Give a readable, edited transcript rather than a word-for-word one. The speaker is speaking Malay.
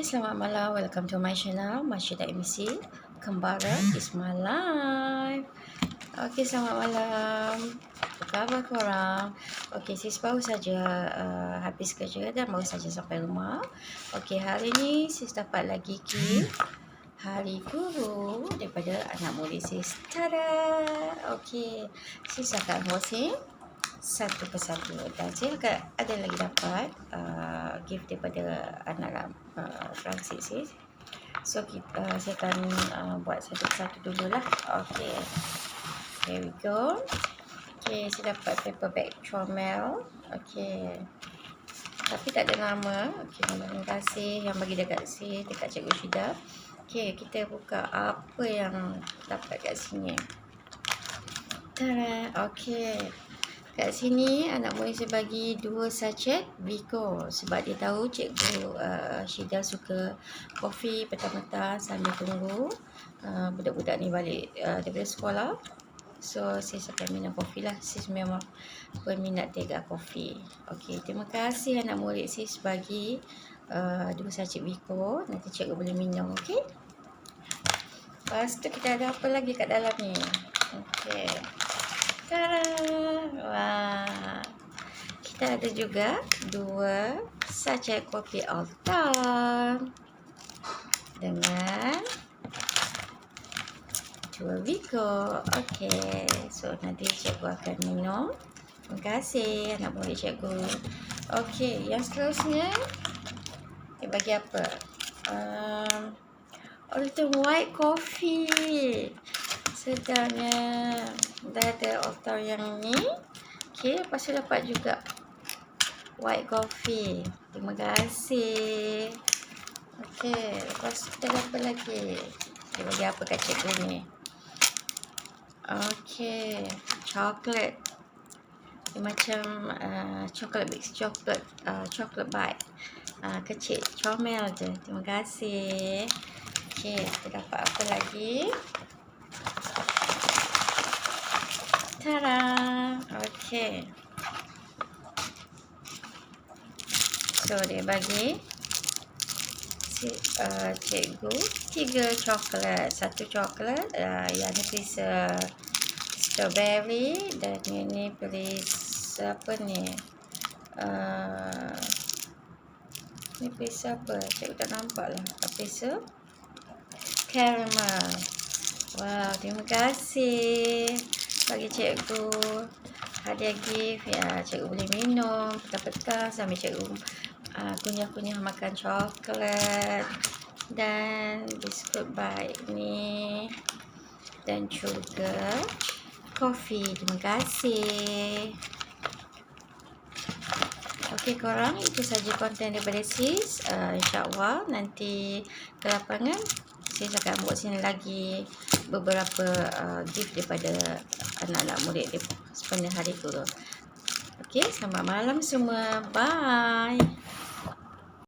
Selamat malam. Welcome to my channel, Masyida MC. Kembara is my life. Okey, selamat malam. Apa khabar korang? Okey, sis baru saja habis kerja dan baru saja sampai rumah. Okey, hari ni sis dapat lagi gift Hari Guru daripada anak murid sis. Tada! Okey, sis akan unboxing satu persatu dan saya akan ada lagi dapat gift daripada anak Francis sis. So saya akan buat satu persatu dululah. Okay, here we go. Okay, saya dapat paper bag Chomel. Okay, tapi tak ada nama. Okay, terima kasih yang bagi dekat sini, dekat Cikgu Syida. Okay, kita buka apa yang dapat kat sini. Tada! Okay, kat sini anak murid saya bagi 2 sachet Vicco sebab dia tahu Cikgu Syida suka kopi petang-petang sambil tunggu budak-budak ni balik daripada sekolah. So sis akan minum kopi lah. Sis memang peminat tega kopi. Okey, terima kasih anak murid sis bagi 2 sachet Vicco. Nanti cikgu boleh minum. Okey. Lepas tu kita ada apa lagi kat dalam ni? Okey. Tada! Wah. Kita ada juga 2 sachet kopi Altan dengan 2 Vicco. Okey, so nanti cikgu akan minum. Terima kasih anak murid cikgu. Okey, yang seterusnya dia bagi apa? Altan white coffee. Sedangnya dah ada Altan yang ni. Okey, lepas tu dapat juga white coffee. Terima kasih. Okey, lepas tu kita dapat lagi. Dia bagi apa kat cikgu ni? Okey, coklat. Dia macam coklat mix, coklat bite. Kecil, comel je. Terima kasih. Okey, kita dapat apa lagi? Tada! Okey. So dia bagi cikgu 3 coklat. 1 coklat yang ni please strawberry dan ini please apa ni? Ni please apa? Cikgu tak nampak lah. Please caramel. Wow, terima kasih bagi cikgu hadiah gift ya. Cikgu boleh minum petang-petang sambil cikgu kunyah-kunyah makan coklat dan biskut baik ni dan juga kopi. Terima kasih. Okey korang, itu saja konten daripada sis. InsyaAllah nanti ke lapangan sis akan buat sini lagi beberapa gift daripada anak-anak murid sepanjang Hari Guru. Okey, selamat malam semua. Bye.